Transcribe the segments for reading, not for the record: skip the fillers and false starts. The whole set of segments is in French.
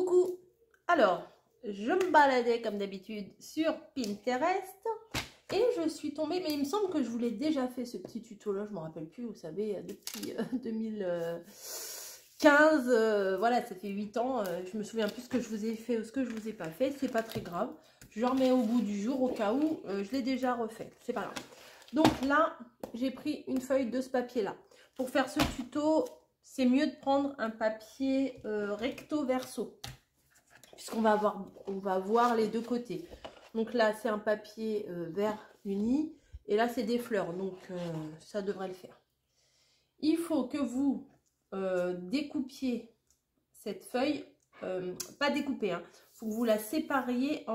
Coucou. Alors, je me baladais comme d'habitude sur Pinterest et je suis tombée, mais il me semble que je vous l'ai déjà fait ce petit tuto là, je ne me rappelle plus, vous savez, depuis 2015, voilà, ça fait 8 ans, je me souviens plus ce que je vous ai fait ou ce que je vous ai pas fait, c'est pas très grave, je le remets au bout du jour au cas où je l'ai déjà refait, c'est pas grave. Donc là, j'ai pris une feuille de ce papier là. Pour faire ce tuto, c'est mieux de prendre un papier recto verso, puisqu'on va voir les deux côtés. Donc là, c'est un papier vert uni, et là, c'est des fleurs, donc ça devrait le faire. Il faut que vous découpiez cette feuille, pas découper, hein, il faut que vous la sépariez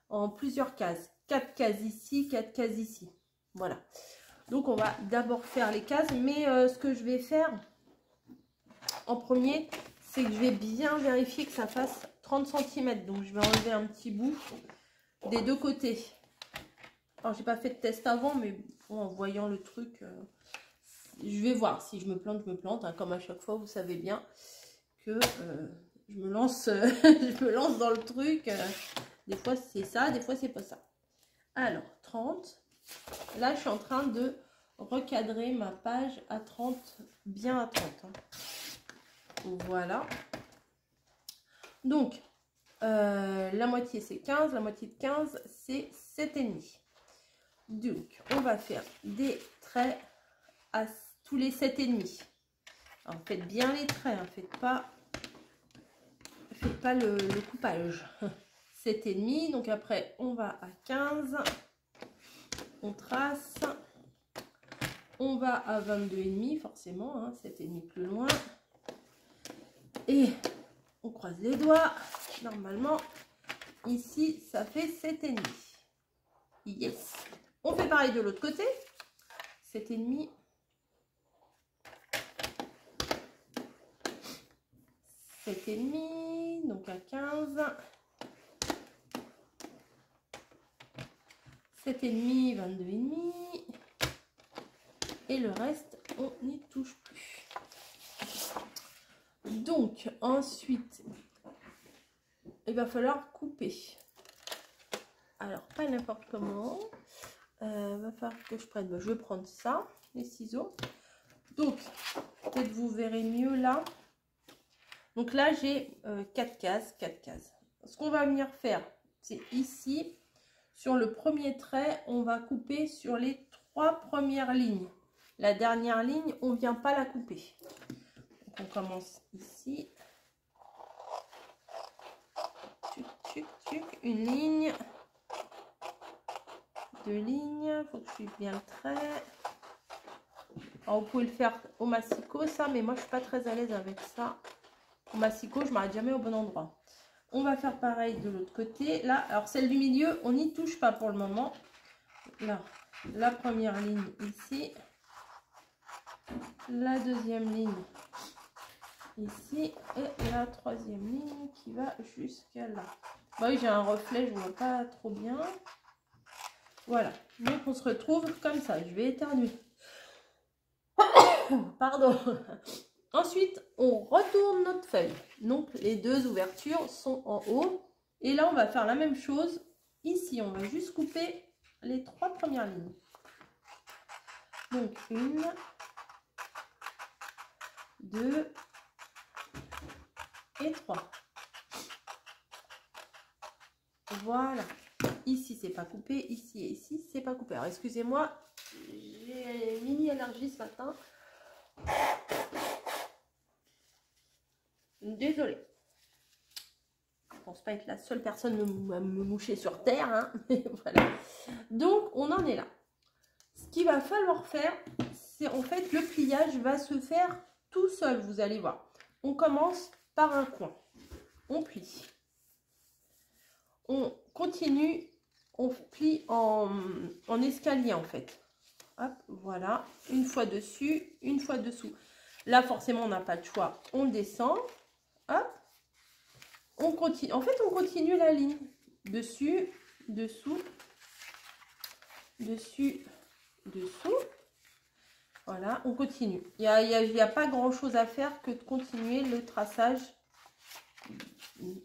en plusieurs cases. 4 cases ici, 4 cases ici. Voilà. Donc, on va d'abord faire les cases, mais ce que je vais faire en premier, c'est que je vais bien vérifier que ça fasse 30 cm. Donc, je vais enlever un petit bout des deux côtés. Alors, j'ai pas fait de test avant, mais bon, en voyant le truc, je vais voir. Si je me plante, je me plante. Hein, comme à chaque fois, vous savez bien que je me lance, je me lance dans le truc. Des fois, c'est ça, des fois, c'est pas ça. Alors, 30. Là, je suis en train de recadrer ma page à 30, bien à 30. Hein. Voilà. Donc, la moitié, c'est 15. La moitié de 15, c'est 7,5. Donc, on va faire des traits à tous les 7,5. Alors, faites bien les traits. Hein, faites pas le coupage. 7,5. Donc, après, on va à 15. On trace. On va à 22,5 forcément, hein, 7,5 plus loin. Et on croise les doigts. Normalement, ici, ça fait 7,5. Yes. On fait pareil de l'autre côté. 7,5. 7,5. Donc à 15. 7,5, 22,5. Et le reste, on n'y touche plus. Donc, ensuite, il va falloir couper. Alors, pas n'importe comment. Va falloir que je prenne. Je vais prendre ça, les ciseaux. Donc, peut-être vous verrez mieux là. Donc là, j'ai 4 cases, 4 cases. Ce qu'on va venir faire, c'est ici, sur le premier trait, on va couper sur les 3 premières lignes. La dernière ligne, on ne vient pas la couper. Donc on commence ici. Tuc, tuc, tuc. Une ligne. 2 lignes. Il faut que je suive bien le trait. Alors, vous pouvez le faire au massicot, ça, mais moi, je ne suis pas très à l'aise avec ça. Au massicot, je ne m'arrête jamais au bon endroit. On va faire pareil de l'autre côté. Là, alors celle du milieu, on n'y touche pas pour le moment. Là, la première ligne ici. La deuxième ligne ici et la troisième ligne qui va jusqu'à là. Bah oui, j'ai un reflet, je ne vois pas trop bien. Voilà, donc on se retrouve comme ça. Je vais éternuer. Pardon. Ensuite, on retourne notre feuille. Donc les deux ouvertures sont en haut. Et là, on va faire la même chose. Ici, on va juste couper les 3 premières lignes. Donc 1, 2 et 3. Voilà. Ici, c'est pas coupé. Ici et ici, c'est pas coupé. Alors, excusez-moi, j'ai une mini-allergie ce matin. Désolée. Je ne pense pas être la seule personne à me moucher sur Terre. Hein. Voilà. Donc, on en est là. Ce qu'il va falloir faire, c'est en fait le pliage va se faire tout seul, vous allez voir. On commence par un coin. On plie. On continue, on plie en escalier en fait. Hop, voilà. Une fois dessus, une fois dessous. Là, forcément, on n'a pas de choix. On descend. Hop. On continue. En fait, on continue la ligne. Dessus, dessous, dessus, dessous. Voilà, on continue. Il n'y a pas grand chose à faire que de continuer le traçage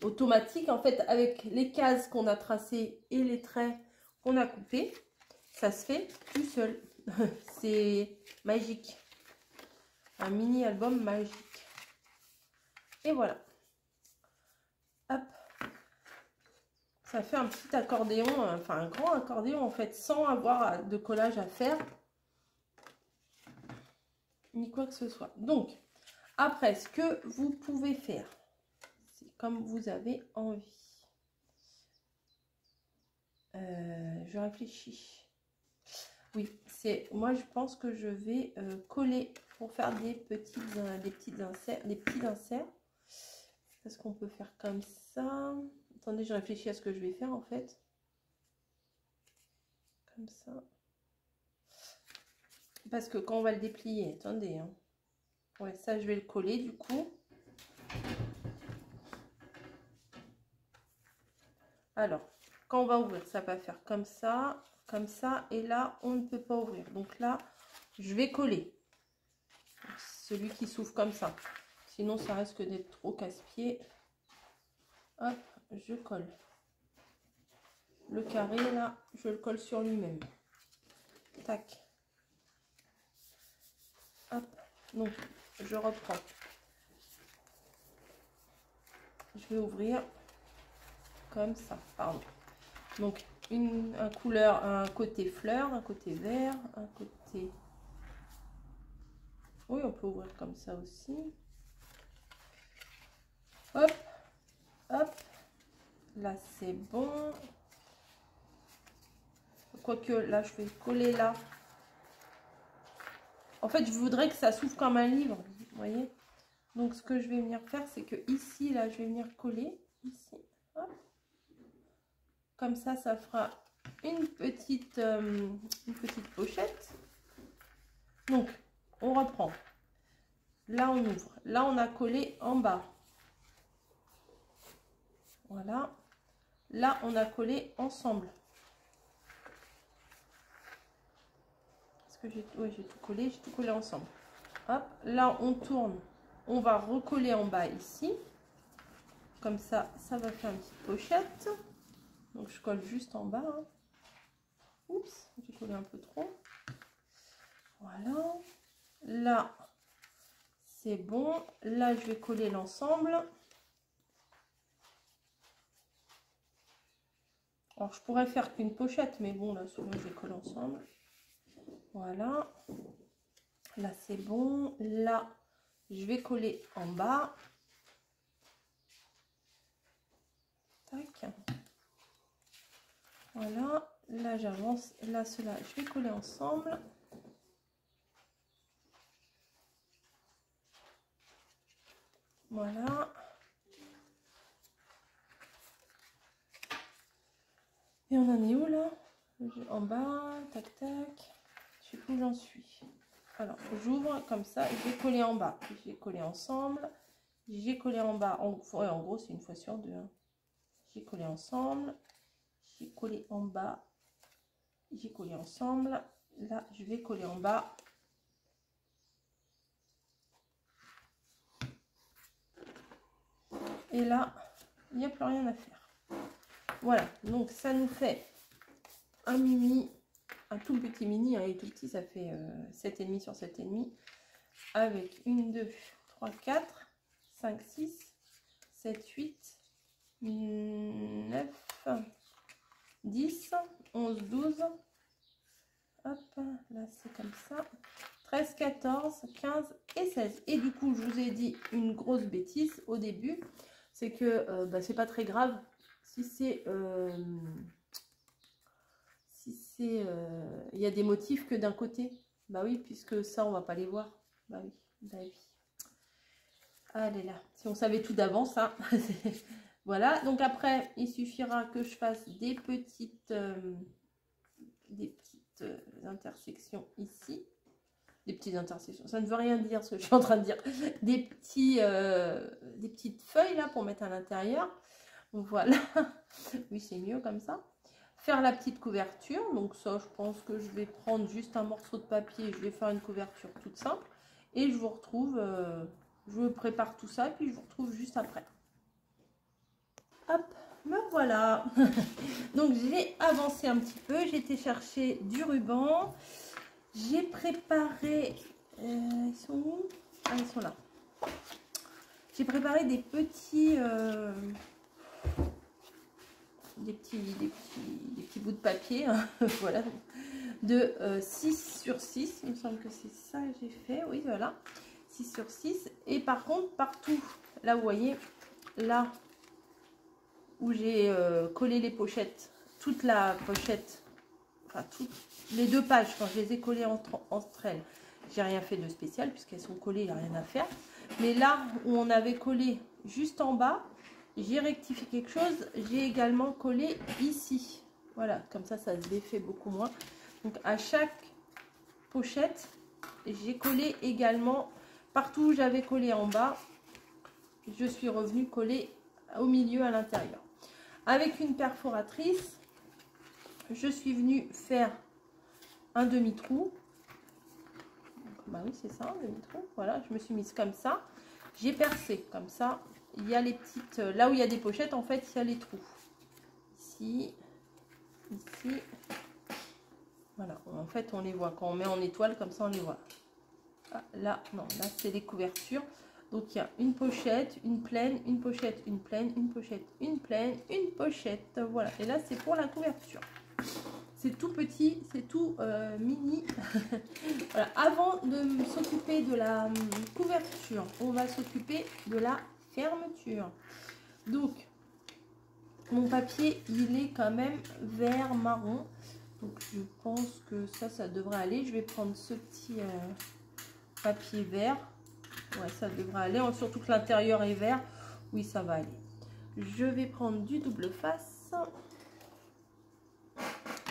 automatique. En fait, avec les cases qu'on a tracées et les traits qu'on a coupés, ça se fait tout seul. C'est magique. Un mini album magique. Et voilà. Hop. Ça fait un petit accordéon, enfin un grand accordéon en fait, sans avoir de collage à faire. Ni quoi que ce soit. Donc, après, ce que vous pouvez faire, c'est comme vous avez envie. Je réfléchis. Oui, c'est moi je pense que je vais coller pour faire des petits inserts. Est-ce qu'on peut faire comme ça? Attendez, je réfléchis à ce que je vais faire en fait. Comme ça. Parce que quand on va le déplier, attendez. Hein. Ouais, ça je vais le coller du coup. Alors, quand on va ouvrir, ça va faire comme ça, et là, on ne peut pas ouvrir. Donc là, je vais coller. Celui qui s'ouvre comme ça. Sinon, ça risque d'être trop casse-pied. Hop, je colle. Le carré, là, je le colle sur lui-même. Tac. Hop, donc, je reprends. Je vais ouvrir comme ça, pardon. Donc, un côté fleur, un côté vert, un côté... Oui, on peut ouvrir comme ça aussi. Hop, hop. Là, c'est bon. Quoique, là, je vais coller là. En fait, je voudrais que ça s'ouvre comme un livre, vous voyez. Donc, ce que je vais venir faire, c'est que ici, là, je vais venir coller. Ici, hop. Comme ça fera une petite pochette. Donc, on reprend. Là, on ouvre. Là, on a collé en bas. Voilà. Là, on a collé ensemble. Est-ce que j'ai tout collé ensemble. Hop, là, on tourne. On va recoller en bas ici. Comme ça, ça va faire une petite pochette. Donc, je colle juste en bas. Hein. Oups, j'ai collé un peu trop. Voilà. Là, c'est bon. Là, je vais coller l'ensemble. Alors, je pourrais faire qu'une pochette, mais bon, là, souvent, je vais coller ensemble. Voilà. Là, c'est bon. Là, je vais coller en bas. Tac. Voilà. Là, j'avance. Là, cela, je vais coller ensemble. Voilà. Et on en est où, là? En bas. Tac, tac. Je sais plus où j'en suis. Alors, j'ouvre comme ça. Je vais coller en bas. J'ai collé ensemble. J'ai collé en bas. En gros, c'est une fois sur deux. Hein. J'ai collé ensemble. J'ai collé en bas. J'ai collé ensemble. Là, je vais coller en bas. Et là, il n'y a plus rien à faire. Voilà, donc ça nous fait un mini, un tout petit mini. Hein, il est tout petit, ça fait 7,5 sur 7,5. Avec 1, 2, 3, 4, 5, 6, 7, 8, 9, 10, 11, 12. Hop, là c'est comme ça. 13, 14, 15 et 16. Et du coup, je vous ai dit une grosse bêtise au début. C'est que c'est pas très grave si c'est... il y a des motifs que d'un côté. Bah oui, puisque ça, on va pas les voir. Bah oui, bah oui. Allez là, si on savait tout d'avance, hein. Voilà, donc après, il suffira que je fasse des petites intersections ici. Des petites intersections, ça ne veut rien dire ce que je suis en train de dire. Des petites feuilles là pour mettre à l'intérieur. Voilà, oui c'est mieux comme ça. Faire la petite couverture, donc ça je pense que je vais prendre juste un morceau de papier, je vais faire une couverture toute simple. Et je vous retrouve, je prépare tout ça, puis je vous retrouve juste après. voilà. Donc j'ai avancé un petit peu, j'ai été chercher du ruban. J'ai préparé... ils sont où? Ah, ils sont là. J'ai préparé des petits... des petits bouts de papier. Hein, voilà. De 6 sur 6. Il me semble que c'est ça que j'ai fait. Oui, voilà. 6 sur 6. Et par contre, partout, là, vous voyez, là où j'ai collé les pochettes, toute la pochette, enfin, toutes les 2 pages, quand je les ai collées entre elles, j'ai rien fait de spécial puisqu'elles sont collées, il n'y a rien à faire. Mais là où on avait collé juste en bas, j'ai rectifié quelque chose. J'ai également collé ici. Voilà, comme ça, ça se défait beaucoup moins. Donc, à chaque pochette, j'ai collé également partout où j'avais collé en bas. Je suis revenue coller au milieu à l'intérieur. Avec une perforatrice, je suis venue faire un demi-trou. Bah oui, c'est ça, un demi-trou. Voilà, je me suis mise comme ça. J'ai percé comme ça. Il y a les petites... Là où il y a des pochettes, en fait, il y a les trous. Ici, ici. Voilà, en fait, on les voit. Quand on met en étoile, comme ça, on les voit. Ah, là, non, là, c'est les couvertures. Donc, il y a une pochette, une pleine, une pochette, une pleine, une pochette, une pleine, une pochette. Voilà, et là, c'est pour la couverture. C'est tout petit, c'est tout mini. Voilà. Avant de s'occuper de la couverture, on va s'occuper de la fermeture. Donc, mon papier, il est quand même vert marron. Donc, je pense que ça devrait aller. Je vais prendre ce petit papier vert. Ouais, ça devrait aller. Surtout que l'intérieur est vert. Oui, ça va aller. Je vais prendre du double face.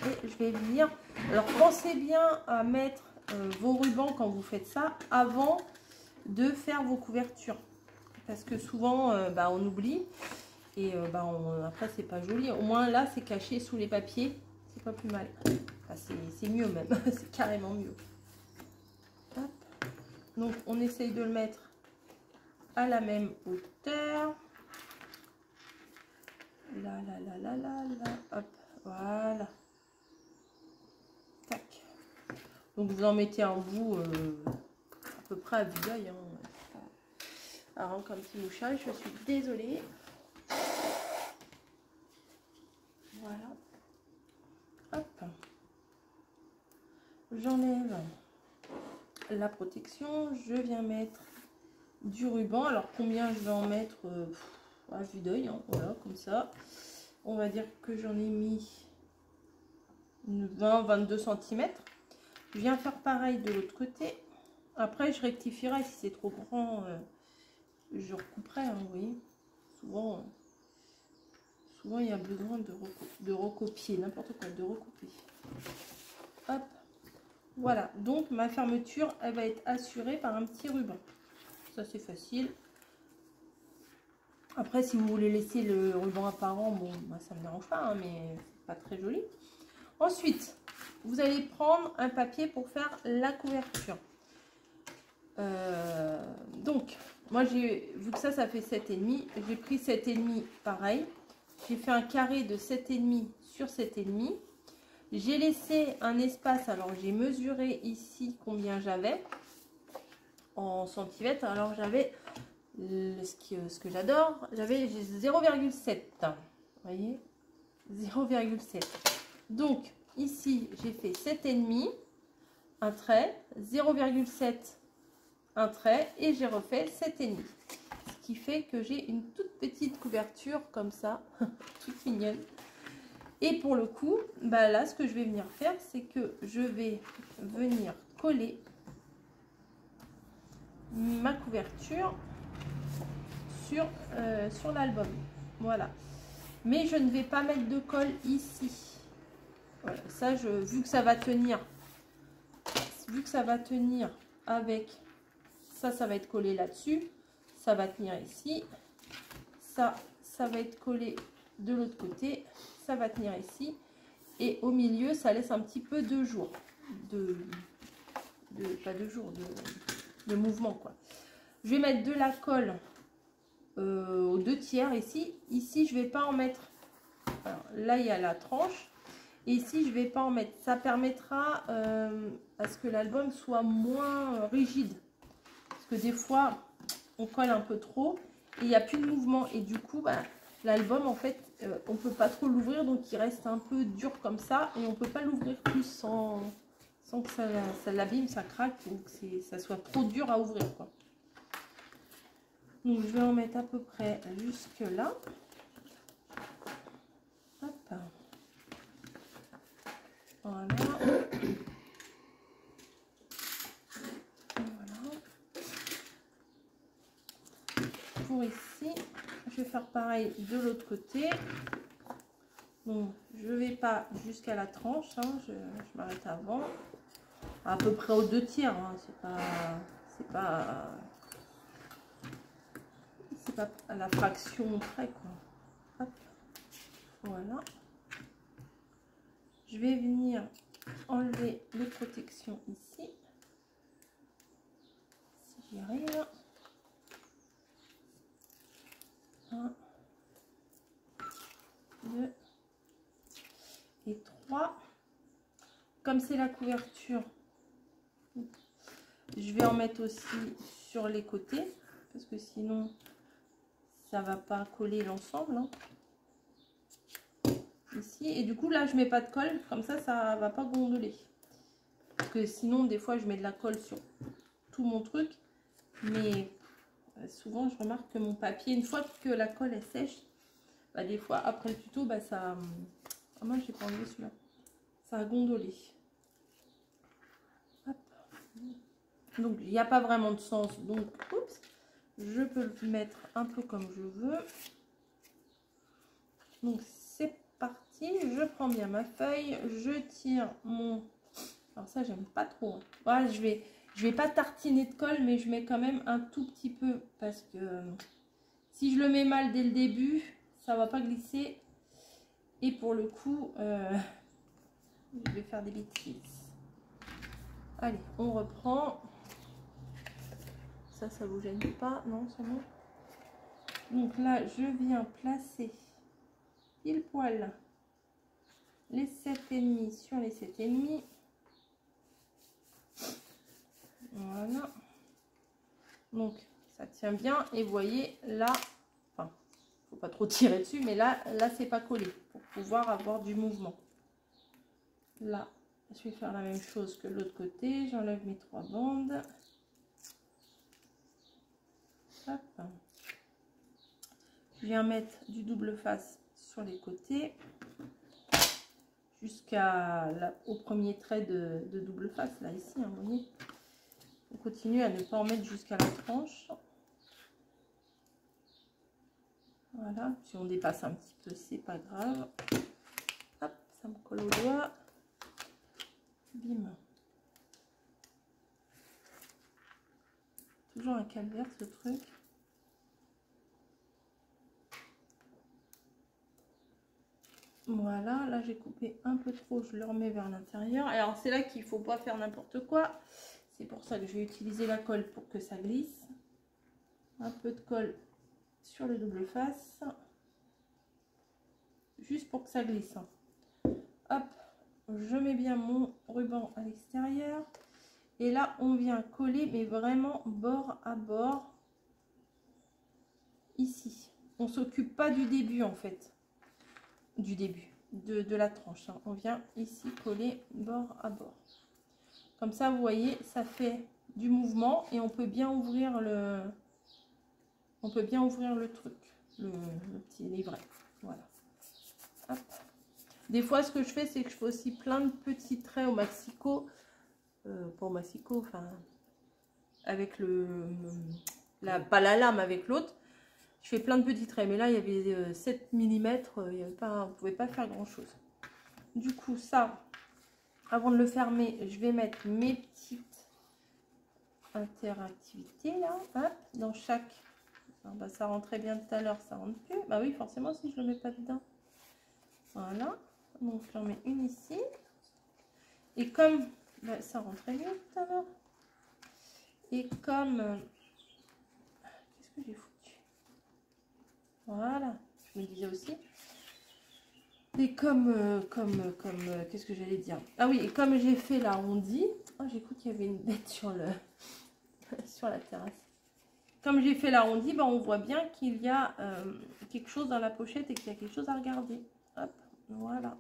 Et je vais venir... Alors, pensez bien à mettre vos rubans quand vous faites ça avant de faire vos couvertures. Parce que souvent, on oublie. Et après, c'est pas joli. Au moins, là, c'est caché sous les papiers. C'est pas plus mal. Enfin, c'est mieux même. C'est carrément mieux. Hop. Donc, on essaye de le mettre à la même hauteur. Là. Hop. Voilà. Tac. Donc, vous en mettez un bout à peu près à vue d'œil. Hein. Alors, comme petit mouchage, je suis désolée. Voilà. Hop. J'enlève la protection. Je viens mettre du ruban. Alors, combien je vais en mettre à vue d'œil, hein, voilà, comme ça. On va dire que j'en ai mis 20-22 cm. Je viens faire pareil de l'autre côté. Après, je rectifierai si c'est trop grand. Je recouperai, hein, vous voyez. Souvent, il y a besoin de recopier, n'importe quoi, de recouper. Hop. Voilà, donc ma fermeture, elle va être assurée par un petit ruban. Ça, c'est facile. Après, si vous voulez laisser le ruban apparent, bon, ça ne me dérange pas, hein, mais c'est pas très joli. Ensuite, vous allez prendre un papier pour faire la couverture. Donc, moi, vu que ça fait 7,5, j'ai pris 7,5 pareil. J'ai fait un carré de 7,5 sur 7,5. J'ai laissé un espace, alors j'ai mesuré ici combien j'avais en centimètres. Alors j'avais, ce que j'adore, j'avais 0,7. Vous voyez, 0,7. Donc ici j'ai fait 7,5, un trait, 0,7, un trait, et j'ai refait 7,5. Ce qui fait que j'ai une toute petite couverture comme ça, toute mignonne. Et pour le coup, là, ce que je vais venir faire, c'est que je vais venir coller ma couverture sur l'album. Voilà. Mais je ne vais pas mettre de colle ici. Voilà. Ça, vu que ça va tenir avec ça, ça va être collé là-dessus. Ça va tenir ici. Ça va être collé de l'autre côté. Ça va tenir ici. Et au milieu, ça laisse un petit peu de jour. De mouvement, quoi. Je vais mettre de la colle aux 2 tiers ici. Ici, je vais pas en mettre Alors, là, il y a la tranche. Et ici, je ne vais pas en mettre. Ça permettra à ce que l'album soit moins rigide. Parce que des fois, on colle un peu trop et il n'y a plus de mouvement. Et du coup, bah, l'album, en fait, on ne peut pas trop l'ouvrir. Donc, il reste un peu dur comme ça. Et on ne peut pas l'ouvrir plus sans que ça l'abîme, ça craque. Ou que ça soit trop dur à ouvrir, quoi. Donc, je vais en mettre à peu près jusque là. Hop. Voilà. Voilà. Pour ici, je vais faire pareil de l'autre côté. Donc, je ne vais pas jusqu'à la tranche, hein, je m'arrête avant. À peu près aux 2/3, hein, c'est pas à la fraction près, quoi. Hop. Voilà. Je vais venir enlever les protections ici. Si j'y arrive. 1, 2 et 3. Comme c'est la couverture, je vais en mettre aussi sur les côtés. Parce que sinon, ça va pas coller l'ensemble. Hein. Ici. Et du coup, là, je mets pas de colle. Comme ça va pas gondoler. Parce que sinon, des fois, je mets de la colle sur tout mon truc. Mais souvent, je remarque que mon papier, une fois que la colle est sèche, bah, des fois, après le tuto, bah, ça... Ah, moi, j'ai pas enlevé celui-là. Ça a gondolé. Hop. Donc, il n'y a pas vraiment de sens. Donc, oups, je peux le mettre un peu comme je veux. Donc, c'est parti. Je prends bien ma feuille. Je tire mon... Alors ça, j'aime pas trop. Voilà, je vais pas tartiner de colle, mais je mets quand même un tout petit peu. Parce que si je le mets mal dès le début, ça va pas glisser. Et pour le coup, je vais faire des bêtises. Allez, on reprend. Ça vous gêne pas? Non, c'est bon. Donc là, je viens placer pile poil les 7,5 sur les 7,5. Voilà. Donc, ça tient bien. Et vous voyez, là, enfin, faut pas trop tirer dessus, mais là c'est pas collé pour pouvoir avoir du mouvement. Là, je vais faire la même chose que l'autre côté. J'enlève mes 3 bandes. Hop. Je viens mettre du double face sur les côtés jusqu'au premier trait de double face là ici, hein, vous voyez. On continue à ne pas en mettre jusqu'à la tranche. Voilà, si on dépasse un petit peu, c'est pas grave. Hop, ça me colle au doigt. Bim. Toujours un calvaire ce truc. Voilà, là j'ai coupé un peu trop, je le remets vers l'intérieur. Alors c'est là qu'il ne faut pas faire n'importe quoi. C'est pour ça que je vais utiliser la colle pour que ça glisse. Un peu de colle sur le double face. Juste pour que ça glisse. Hop, je mets bien mon ruban à l'extérieur. Et là on vient coller, mais vraiment bord à bord. Ici. On ne s'occupe pas du début en fait. Du début de la tranche. Hein. On vient ici coller bord à bord. Comme ça, vous voyez, ça fait du mouvement et on peut bien ouvrir le truc, le petit livret. Voilà. Hop. Des fois, ce que je fais, c'est que je fais aussi plein de petits traits au maxico. Pas au maxico, enfin, avec pas la lame, avec l'autre. Je fais plein de petits traits, mais là, il y avait 7 mm, il y avait pas, on ne pouvait pas faire grand-chose. Du coup, ça, avant de le fermer, je vais mettre mes petites interactivités, là, hop, dans chaque... Alors, bah, ça rentrait bien tout à l'heure, ça rentre plus. Bah oui, forcément, si je ne le mets pas dedans. Voilà, donc j'en mets une ici. Et comme... Bah, ça rentrait bien tout à l'heure. Et comme... Qu'est-ce que j'ai foutu? Voilà, je me disais aussi. Et qu'est-ce que j'allais dire? Ah oui, et comme j'ai fait l'arrondi, oh, j'ai cru qu'il y avait une bête sur sur la terrasse. Comme j'ai fait l'arrondi, ben, on voit bien qu'il y a quelque chose dans la pochette et qu'il y a quelque chose à regarder. Hop, voilà.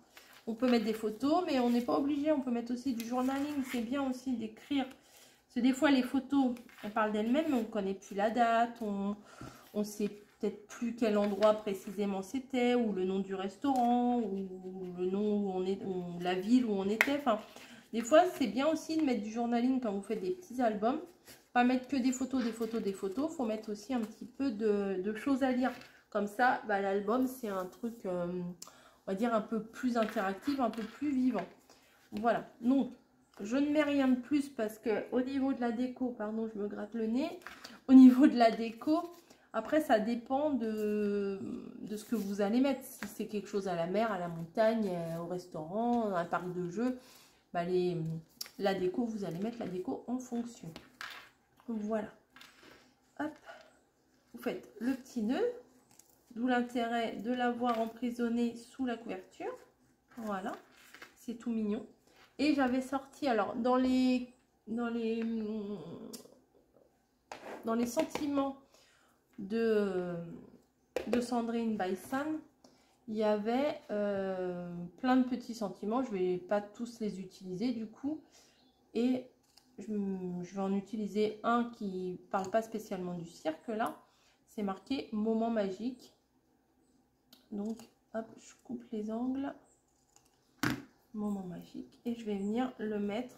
On peut mettre des photos, mais on n'est pas obligé. On peut mettre aussi du journaling. C'est bien aussi d'écrire. Parce que des fois, les photos, elles parlent d'elles-mêmes, mais on ne connaît plus la date. On ne sait peut-être plus quel endroit précisément c'était, ou le nom du restaurant, ou le nom où on est, ou la ville où on était. Enfin, des fois, c'est bien aussi de mettre du journaling quand vous faites des petits albums. Pas mettre que des photos, des photos, des photos. Il faut mettre aussi un petit peu de choses à lire. Comme ça, bah, l'album, c'est un truc, on va dire, un peu plus interactif, un peu plus vivant. Voilà. Donc, je ne mets rien de plus parce que au niveau de la déco, pardon, je me gratte le nez. Au niveau de la déco, après, ça dépend de ce que vous allez mettre. Si c'est quelque chose à la mer, à la montagne, au restaurant, un parc de jeux, bah, la déco, vous allez mettre la déco en fonction. Voilà. Hop. Vous faites le petit nœud. D'où l'intérêt de l'avoir emprisonné sous la couverture. Voilà. C'est tout mignon. Et j'avais sorti, alors, dans les sentiments de Sandrine by San, il y avait plein de petits sentiments. Je ne vais pas tous les utiliser du coup. Et je vais en utiliser un qui ne parle pas spécialement du cirque là. C'est marqué moment magique. Donc, hop, je coupe les angles. Moment magique. Et je vais venir le mettre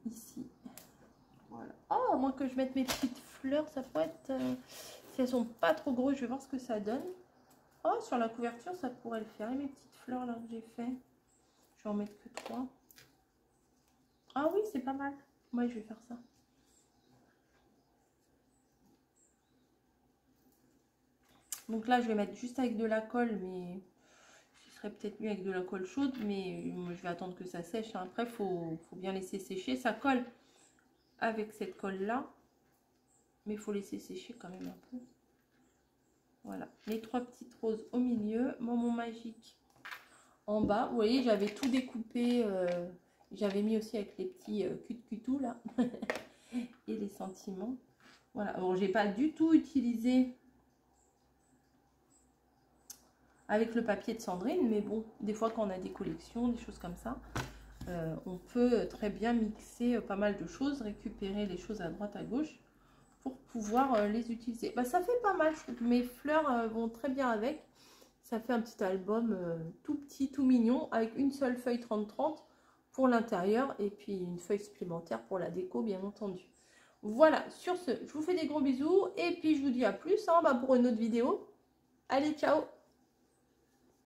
ici. Voilà. Oh, à moins que je mette mes petites fleurs, ça pourrait être... si elles sont pas trop grosses, je vais voir ce que ça donne. Oh, sur la couverture, ça pourrait le faire. Et mes petites fleurs là que j'ai fait. Je vais en mettre que 3. Ah oui, c'est pas mal. Moi, je vais faire ça. Donc là, je vais mettre juste avec de la colle, mais ce serait peut-être mieux avec de la colle chaude. Mais je vais attendre que ça sèche. Après, il faut bien laisser sécher. Ça colle avec cette colle-là. Mais il faut laisser sécher quand même un peu. Voilà. Les 3 petites roses au milieu. Moment magique en bas. Vous voyez, j'avais tout découpé. J'avais mis aussi avec les petits cut-cutou là. Et les sentiments. Voilà. Bon, j'ai pas du tout utilisé avec le papier de Sandrine. Mais bon, des fois quand on a des collections, des choses comme ça, on peut très bien mixer pas mal de choses. Récupérer les choses à droite, à gauche. Pour pouvoir les utiliser. Bah, ça fait pas mal, je trouve. Mes fleurs vont très bien avec. Ça fait un petit album tout petit, tout mignon, avec une seule feuille 30-30 pour l'intérieur et puis une feuille supplémentaire pour la déco, bien entendu. Voilà, sur ce, je vous fais des gros bisous et puis je vous dis à plus bah, pour une autre vidéo. Allez, ciao!